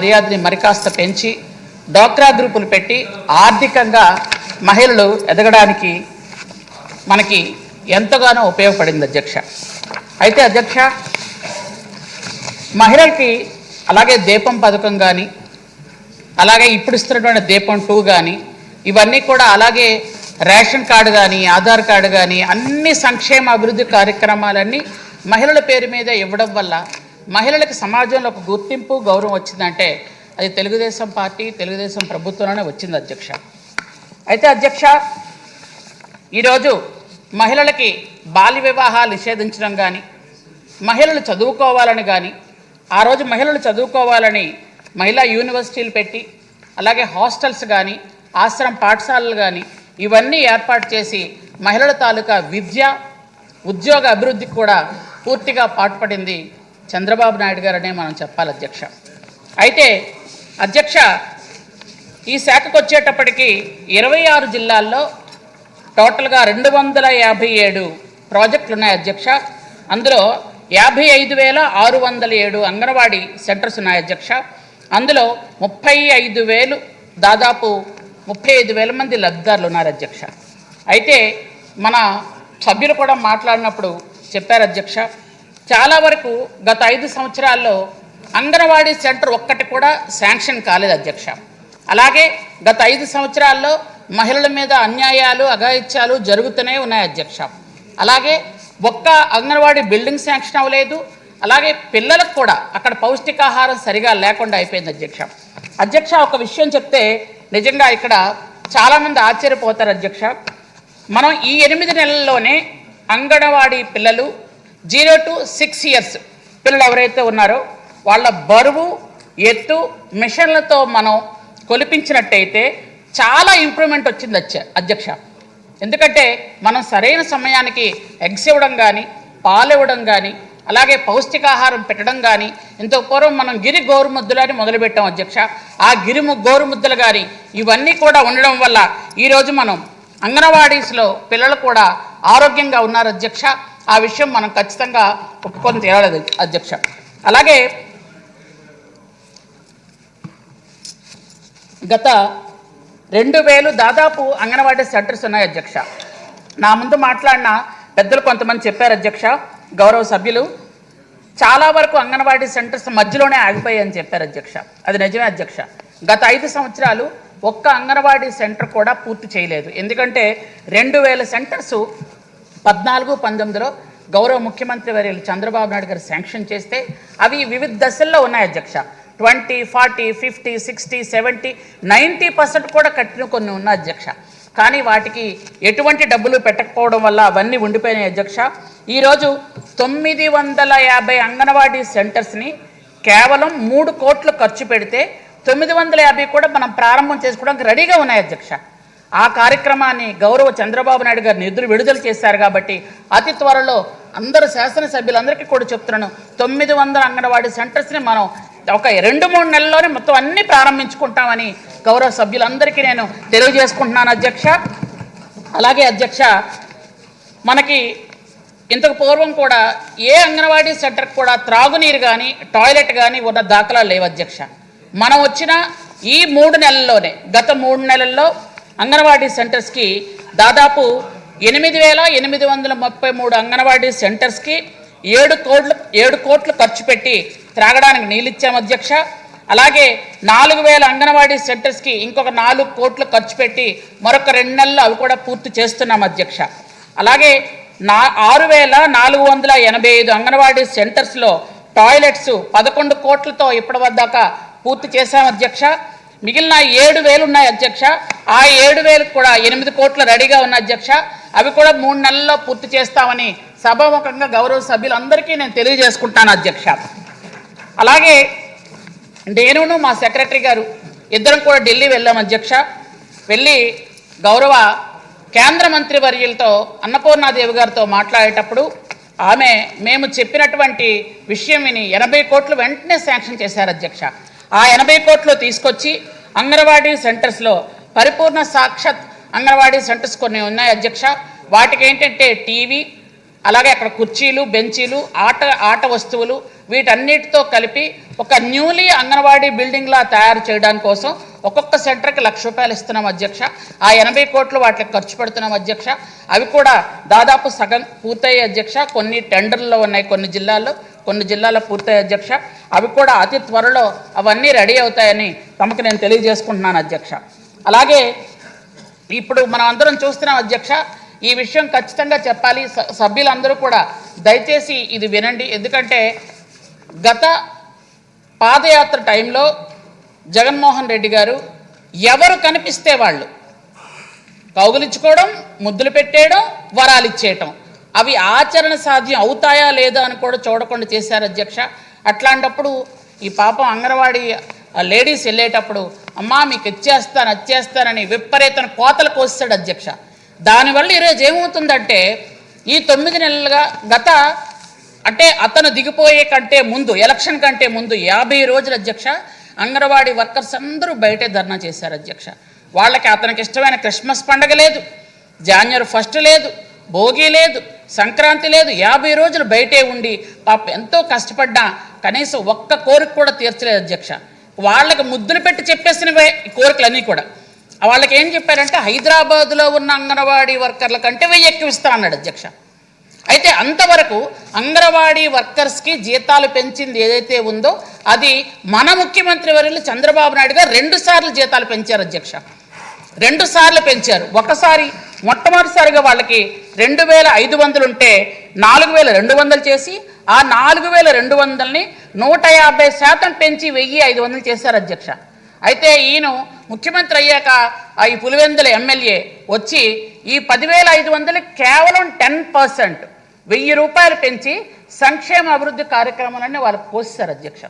మర్యాదని మరికాస్త పెంచి డ్వాక్రా గ్రూపులు పెట్టి ఆర్థికంగా మహిళలు ఎదగడానికి మనకి ఎంతగానో ఉపయోగపడింది అధ్యక్ష. అయితే అధ్యక్ష, మహిళలకి అలాగే దీపం పథకం కానీ, అలాగే ఇప్పుడు ఇస్తున్నటువంటి దీపం 2 కానీ, ఇవన్నీ కూడా అలాగే రేషన్ కార్డు కానీ, ఆధార్ కార్డు కానీ, అన్ని సంక్షేమ అభివృద్ధి కార్యక్రమాలన్నీ మహిళల పేరు మీద ఇవ్వడం వల్ల మహిళలకు సమాజంలో ఒక గుర్తింపు, గౌరవం వచ్చిందంటే అది తెలుగుదేశం పార్టీ, తెలుగుదేశం ప్రభుత్వంలోనే వచ్చింది అధ్యక్ష. అయితే అధ్యక్ష, ఈరోజు మహిళలకి బాల్య వివాహాలు నిషేధించడం కానీ, మహిళలు చదువుకోవాలని కానీ, ఆ రోజు మహిళలు చదువుకోవాలని మహిళా యూనివర్సిటీలు పెట్టి, అలాగే హాస్టల్స్ కానీ, ఆశ్రమ పాఠశాలలు కానీ ఇవన్నీ ఏర్పాటు చేసి మహిళల తాలూకా విద్య, ఉద్యోగ అభివృద్ధికి కూడా పూర్తిగా పాటుపడింది చంద్రబాబు నాయుడు గారనే మనం చెప్పాలి అధ్యక్ష. అయితే అధ్యక్ష, ఈ శాఖకు వచ్చేటప్పటికి 26 జిల్లాల్లో టోటల్గా 257 ప్రాజెక్టులు ఉన్నాయి అధ్యక్ష. అందులో 55,607 అంగన్వాడీ సెంటర్స్ ఉన్నాయి అధ్యక్ష. అందులో 35,000 దాదాపు 35,000 మంది లబ్ధిదారులు ఉన్నారు అధ్యక్ష. అయితే మన సభ్యులు కూడా మాట్లాడినప్పుడు చెప్పారు అధ్యక్ష, చాలా వరకు గత 5 సంవత్సరాల్లో అంగన్వాడీ సెంటర్ ఒక్కటి కూడా శాంక్షన్ కాలేదు అధ్యక్ష. అలాగే గత 5 సంవత్సరాల్లో మహిళల మీద అన్యాయాలు, అఘాయిత్యాలు జరుగుతూనే ఉన్నాయి అధ్యక్ష. అలాగే ఒక్క అంగన్వాడీ బిల్డింగ్ శాంక్షన్ అవ్వలేదు. అలాగే పిల్లలకు కూడా అక్కడ పౌష్టికాహారం సరిగా లేకుండా అయిపోయింది అధ్యక్ష. అధ్యక్ష, ఒక విషయం చెప్తే నిజంగా ఇక్కడ చాలామంది ఆశ్చర్యపోతారు అధ్యక్ష. మనం ఈ 8 నెలల్లోనే అంగన్వాడీ పిల్లలు 0 to 6 years పిల్లలు ఎవరైతే ఉన్నారో వాళ్ళ బరువు, ఎత్తు మిషన్లతో మనం కొలిపించినట్టయితే చాలా ఇంప్రూవ్మెంట్ వచ్చింది అధ్యక్ష. ఎందుకంటే మనం సరైన సమయానికి ఎగ్స్ ఇవ్వడం కానీ, పాలు ఇవ్వడం కానీ, అలాగే పౌష్టికాహారం పెట్టడం కానీ, ఇంతకు పూర్వం మనం గిరి గోరుముద్దలు అని మొదలుపెట్టాం అధ్యక్ష. ఆ గిరి గోరుముద్దలు కానీ ఇవన్నీ కూడా ఉండడం వల్ల ఈరోజు మనం అంగన్వాడీస్లో పిల్లలు కూడా ఆరోగ్యంగా ఉన్నారు అధ్యక్ష. ఆ విషయం మనం ఖచ్చితంగా ఒప్పుకొని తీరాలి అధ్యక్ష. అలాగే గత 2,000 దాదాపు అంగన్వాడీ సెంటర్స్ ఉన్నాయి అధ్యక్ష. నా ముందు మాట్లాడిన పెద్దలు కొంతమంది చెప్పారు అధ్యక్ష, గౌరవ సభ్యులు, చాలా వరకు అంగన్వాడీ సెంటర్స్ మధ్యలోనే ఆగిపోయాయని చెప్పారు అధ్యక్ష. అది నిజమే అధ్యక్ష. గత 5 సంవత్సరాలు ఒక్క అంగన్వాడీ సెంటర్ కూడా పూర్తి చేయలేదు. ఎందుకంటే 2,000 సెంటర్సు 14-19లో గౌరవ ముఖ్యమంత్రి వర్యులు చంద్రబాబు నాయుడు గారు శాంక్షన్ చేస్తే అవి వివిధ దశల్లో ఉన్నాయి అధ్యక్ష. 20, 40, 50, 60, 70, 90% కూడా కట్టిన కొన్ని ఉన్నాయి అధ్యక్ష. కానీ వాటికి ఎటువంటి డబ్బులు పెట్టకపోవడం వల్ల అవన్నీ ఉండిపోయినాయి అధ్యక్ష. ఈరోజు 950 అంగన్వాడీ సెంటర్స్ని కేవలం 3 కోట్లు ఖర్చు పెడితే 950 కూడా మనం ప్రారంభం చేసుకోవడానికి రెడీగా ఉన్నాయి అధ్యక్ష. ఆ కార్యక్రమాన్ని గౌరవ చంద్రబాబు నాయుడు గారు నిధులు విడుదల చేశారు కాబట్టి అతి త్వరలో అందరు శాసనసభ్యులందరికీ కూడా చెప్తున్నాను, 900 అంగన్వాడీ సెంటర్స్ని మనం ఒక 2-3 నెలల్లోనే మొత్తం అన్నీ ప్రారంభించుకుంటామని గౌరవ సభ్యులందరికీ నేను తెలియజేసుకుంటున్నాను అధ్యక్ష. అలాగే అధ్యక్ష, మనకి ఇంతకు పూర్వం కూడా ఏ అంగన్వాడీ సెంటర్కి కూడా త్రాగునీరు కానీ, టాయిలెట్ కానీ ఉన్న దాఖలాలు లేవు అధ్యక్ష. మనం వచ్చిన ఈ 3 నెలల్లోనే, గత 3 నెలల్లో అంగన్వాడీ సెంటర్స్కి దాదాపు 8,833 అంగన్వాడీ సెంటర్స్కి 7 కోట్లు ఖర్చు పెట్టి త్రాగడానికి నీళ్ళు ఇచ్చాము అధ్యక్ష. అలాగే 4,000 అంగన్వాడీ సెంటర్స్కి ఇంకొక 4 కోట్లు ఖర్చు పెట్టి మరొక 2 నెలలు అవి కూడా పూర్తి చేస్తున్నాం అధ్యక్ష. అలాగే 6,485 అంగన్వాడీ సెంటర్స్లో టాయిలెట్స్ 11 కోట్లతో ఇప్పటివద్దాకా పూర్తి చేశాం అధ్యక్ష. మిగిలిన 7,000 ఉన్నాయి అధ్యక్ష. ఆ 7,000 కూడా 8 కోట్లు రెడీగా ఉన్నాయి అధ్యక్ష. అవి కూడా 3 నెలల్లో పూర్తి చేస్తామని సభాముఖంగా గౌరవ సభ్యులందరికీ నేను తెలియజేసుకుంటాను అధ్యక్ష. అలాగే నేను మా సెక్రటరీ గారు ఇద్దరం కూడా ఢిల్లీ వెళ్ళాం అధ్యక్ష. వెళ్ళి గౌరవ కేంద్ర మంత్రి వర్యులతో అన్నపూర్ణాదేవి గారితో మాట్లాడేటప్పుడు ఆమె మేము చెప్పినటువంటి విషయం విని 80 కోట్లు వెంటనే శాంక్షన్ చేశారు అధ్యక్ష. ఆ 80 కోట్లు తీసుకొచ్చి అంగన్వాడీ సెంటర్స్లో పరిపూర్ణ సాక్షాత్ అంగన్వాడీ సెంటర్స్ కొన్ని ఉన్నాయి అధ్యక్ష. వాటికి ఏంటంటే టీవీ, అలాగే అక్కడ కుర్చీలు, బెంచీలు, ఆట వస్తువులు వీటన్నిటితో కలిపి ఒక న్యూలీ అంగన్వాడీ బిల్డింగ్లా తయారు చేయడానికి కోసం ఒక్కొక్క సెంటర్కి ₹1,00,000 ఇస్తున్నాం అధ్యక్ష. ఆ 80 కోట్లు వాటికి ఖర్చు పెడుతున్నాం అధ్యక్ష. అవి కూడా దాదాపు సగం పూర్తయ్యే అధ్యక్ష. కొన్ని టెండర్లో ఉన్నాయి, కొన్ని జిల్లాల్లో పూర్తయ్యే అధ్యక్ష. అవి కూడా అతి త్వరలో అవన్నీ రెడీ అవుతాయని తమకు నేను తెలియజేసుకుంటున్నాను అధ్యక్ష. అలాగే ఇప్పుడు మనం అందరం చూస్తున్నాం అధ్యక్ష, ఈ విషయం ఖచ్చితంగా చెప్పాలి. సభ్యులందరూ కూడా దయచేసి ఇది వినండి. ఎందుకంటే గత పాదయాత్ర టైంలో జగన్మోహన్ రెడ్డి గారు ఎవరు కనిపిస్తే వాళ్ళు కౌగులించుకోవడం, ముద్దులు పెట్టేయడం, వరాలు ఇచ్చేయటం, అవి ఆచరణ సాధ్యం అవుతాయా లేదా అని కూడా చూడకుండా చేశారు అధ్యక్ష. అట్లాంటప్పుడు ఈ పాపం అంగన్వాడీ లేడీస్ వెళ్ళేటప్పుడు అమ్మా మీకు వచ్చేస్తానని విపరీతన కోతలు కోస్తాడు అధ్యక్ష. దానివల్ల ఈరోజు ఏమవుతుందంటే ఈ 9 నెలలుగా అంటే అతను దిగిపోయే కంటే ముందు, ఎలక్షన్ కంటే ముందు 50 రోజులు అధ్యక్ష అంగన్వాడీ వర్కర్స్ అందరూ బయటే ధర్నా చేశారు అధ్యక్ష. వాళ్ళకి అతనికి ఇష్టమైన క్రిస్మస్ పండగ లేదు, జాన్వరి 1 లేదు, భోగి లేదు, సంక్రాంతి లేదు. 50 రోజులు బయటే ఉండి పాప ఎంతో కష్టపడ్డా కనీసం ఒక్క కోరిక కూడా తీర్చలేదు అధ్యక్ష. వాళ్ళకి ముద్దులు పెట్టి చెప్పేసినవే ఈ కోరికలన్నీ కూడా. వాళ్ళకి ఏం చెప్పారంటే హైదరాబాదులో ఉన్న అంగన్వాడీ వర్కర్ల కంటే 1000 ఎక్కువ ఇస్తా అన్నాడు అధ్యక్ష. అయితే అంతవరకు అంగన్వాడీ వర్కర్స్కి జీతాలు పెంచింది ఏదైతే ఉందో అది మన ముఖ్యమంత్రి వర్యులు చంద్రబాబు నాయుడు గారు 2 సార్లు జీతాలు పెంచారు అధ్యక్ష. 2 సార్లు పెంచారు. ఒకసారి మొట్టమొదటిసారిగా వాళ్ళకి 2,500 ఉంటే 4,200 చేసి ఆ 4,200ని 150% పెంచి 1,500 చేశారు అధ్యక్ష. అయితే ఈయన ముఖ్యమంత్రి అయ్యాక ఈ పులివెందుల ఎమ్మెల్యే వచ్చి ఈ 10,500 కేవలం 10% ₹1,000 పెంచి సంక్షేమ అభివృద్ధి కార్యక్రమాలన్నీ వాళ్ళకి పోస్తారు అధ్యక్ష.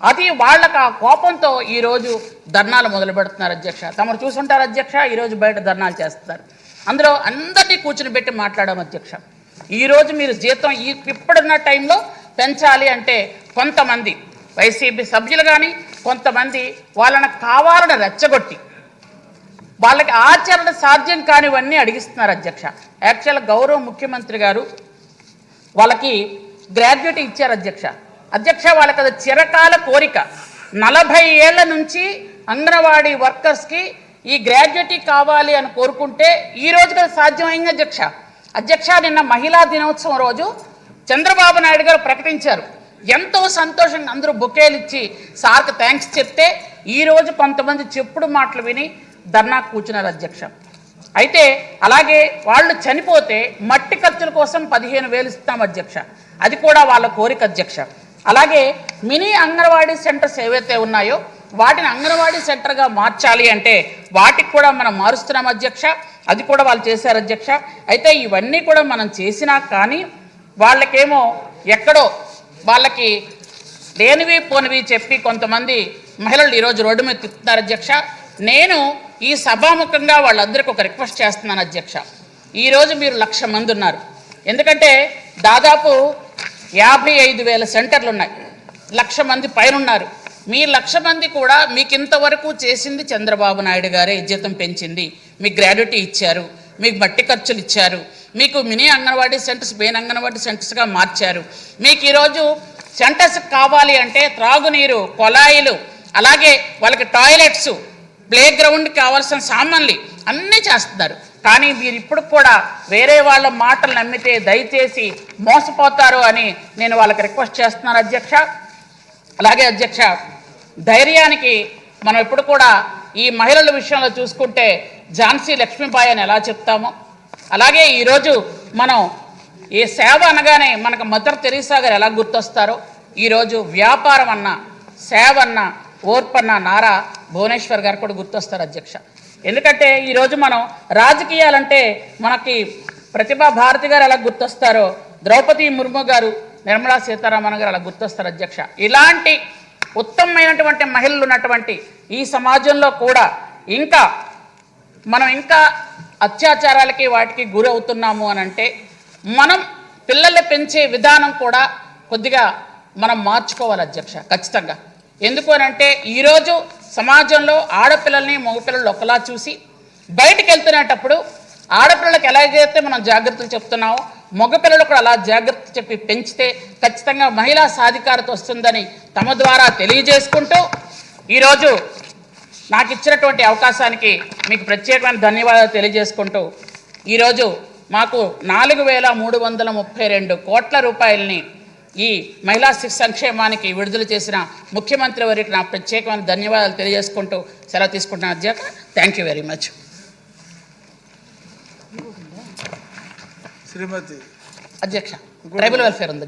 అది వాళ్ళకి ఆ కోపంతో ఈరోజు ధర్నాలు మొదలు పెడుతున్నారు అధ్యక్ష. తమరు చూసుంటారు అధ్యక్ష, ఈరోజు బయట ధర్నాలు చేస్తున్నారు. అందులో అందరినీ కూర్చుని పెట్టి మాట్లాడాం అధ్యక్ష. ఈరోజు మీరు జీతం ఇప్పుడున్న టైంలో పెంచాలి అంటే కొంతమంది వైసీపీ సభ్యులు కానీ కొంతమంది వాళ్ళని కావాలని రెచ్చగొట్టి వాళ్ళకి ఆచరణ సాధ్యం కానివన్నీ అడిగిస్తున్నారు అధ్యక్ష. యాక్చువల్గా గౌరవ ముఖ్యమంత్రి గారు వాళ్ళకి గ్రాడ్యుయేటీ ఇచ్చారు అధ్యక్ష. వాళ్ళకి అది చిరకాల కోరిక. 40 ఏళ్ల నుంచి అంగన్వాడీ వర్కర్స్కి ఈ గ్రాడ్యుయేటీ కావాలి అని కోరుకుంటే ఈ రోజుకి అది సాధ్యమైంది అధ్యక్ష. నిన్న మహిళా దినోత్సవం రోజు చంద్రబాబు నాయుడు గారు ప్రకటించారు. ఎంతో సంతోషంగా అందరూ బొకేలు ఇచ్చి సార్కి థ్యాంక్స్ చెప్తే ఈరోజు కొంతమంది చెప్పుడు మాటలు విని ధర్నా కూర్చున్నారు అధ్యక్ష. అయితే అలాగే వాళ్ళు చనిపోతే మట్టి ఖర్చుల కోసం 15,000 ఇస్తాం అధ్యక్ష. అది కూడా వాళ్ళ కోరిక అధ్యక్ష. అలాగే మినీ అంగన్వాడీ సెంటర్స్ ఏవైతే ఉన్నాయో వాటిని అంగన్వాడీ సెంటర్గా మార్చాలి అంటే వాటికి కూడా మనం మారుస్తున్నాం అధ్యక్ష. అది కూడా వాళ్ళు చేశారు అధ్యక్ష. అయితే ఇవన్నీ కూడా మనం చేసినా కానీ వాళ్ళకేమో ఎక్కడో వాళ్ళకి లేనివి పోనివి చెప్పి కొంతమంది మహిళలు ఈరోజు రోడ్డు మీద తిప్పుతున్నారు అధ్యక్ష. నేను ఈ సభాముఖంగా వాళ్ళందరికీ ఒక రిక్వెస్ట్ చేస్తున్నాను అధ్యక్ష. ఈరోజు మీరు 1,00,000 మంది ఉన్నారు. ఎందుకంటే దాదాపు 55,000 సెంటర్లు ఉన్నాయి. 1,00,000 మంది పైన ఉన్నారు. మీ 1,00,000 మంది కూడా మీకు ఇంతవరకు చేసింది చంద్రబాబు నాయుడు గారే జీతం పెంచింది, మీకు గ్రాడ్యుయేటీ ఇచ్చారు, మీకు మట్టి ఖర్చులు ఇచ్చారు, మీకు mini anganwadi centres main anganwadi సెంటర్స్గా మార్చారు. మీకు ఈరోజు సెంటర్స్ కావాలి అంటే త్రాగునీరు, కొలాయిలు, అలాగే వాళ్ళకి టాయిలెట్స్, ప్లే గ్రౌండ్కి కావాల్సిన సామాన్లు అన్నీ చేస్తున్నారు. కానీ మీరు ఇప్పుడు కూడా వేరే వాళ్ళ మాటలు నమ్మితే దయచేసి మోసపోతారు అని నేను వాళ్ళకి రిక్వెస్ట్ చేస్తున్నాను అధ్యక్ష. అలాగే అధ్యక్ష, ధైర్యానికి మనం ఇప్పుడు కూడా ఈ మహిళల విషయంలో చూసుకుంటే ఝాన్సీ లక్ష్మీబాయి అని ఎలా చెప్తామో అలాగే ఈరోజు మనం ఈ సేవ అనగానే మనకు మదర్ తెరీసా గారు ఎలా గుర్తొస్తారో ఈరోజు వ్యాపారం అన్న, సేవ అన్న, ఓర్పన్న నారా భువనేశ్వర్ గారు కూడా గుర్తొస్తారు అధ్యక్ష. ఎందుకంటే ఈరోజు మనం రాజకీయాలంటే మనకి ప్రతిభా భారతి గారు ఎలా గుర్తొస్తారో ద్రౌపది ముర్ము గారు, నిర్మలా సీతారామన్ గారు అలా గుర్తొస్తారు అధ్యక్ష. ఇలాంటి ఉత్తమమైనటువంటి మహిళలు ఉన్నటువంటి ఈ సమాజంలో కూడా మనం ఇంకా అత్యాచారాలకి వాటికి గురి అవుతున్నాము అని అంటే మనం పిల్లల్ని పెంచే విధానం కూడా కొద్దిగా మనం మార్చుకోవాలి అధ్యక్ష ఖచ్చితంగా. ఎందుకు అని అంటే ఈరోజు సమాజంలో ఆడపిల్లల్ని మగపిల్లలు ఒకలా చూసి బయటికి వెళ్తున్నప్పుడు ఆడపిల్లలకు ఎలాగైతే మనం జాగ్రత్తలు చెప్తున్నామో మగపిల్లలు కూడా అలా జాగ్రత్త చెప్పి పెంచితే ఖచ్చితంగా మహిళా సాధికారత వస్తుందని తమ ద్వారా తెలియజేసుకుంటూ ఈరోజు నాకు ఇచ్చినటువంటి అవకాశానికి మీకు ప్రత్యేకమైన ధన్యవాదాలు తెలియజేసుకుంటూ ఈరోజు మాకు 4,332 కోట్ల రూపాయలని ఈ మహిళా సంక్షేమానికి విడుదల చేసిన ముఖ్యమంత్రి వారికి నా ప్రత్యేకమైన ధన్యవాదాలు తెలియజేసుకుంటూ సెలవు తీసుకుంటున్నాను అధ్యక్ష. Thank you very much. Shrimati అధ్యక్ష ట్రైబల్ వెల్ఫేర్ ఉంది.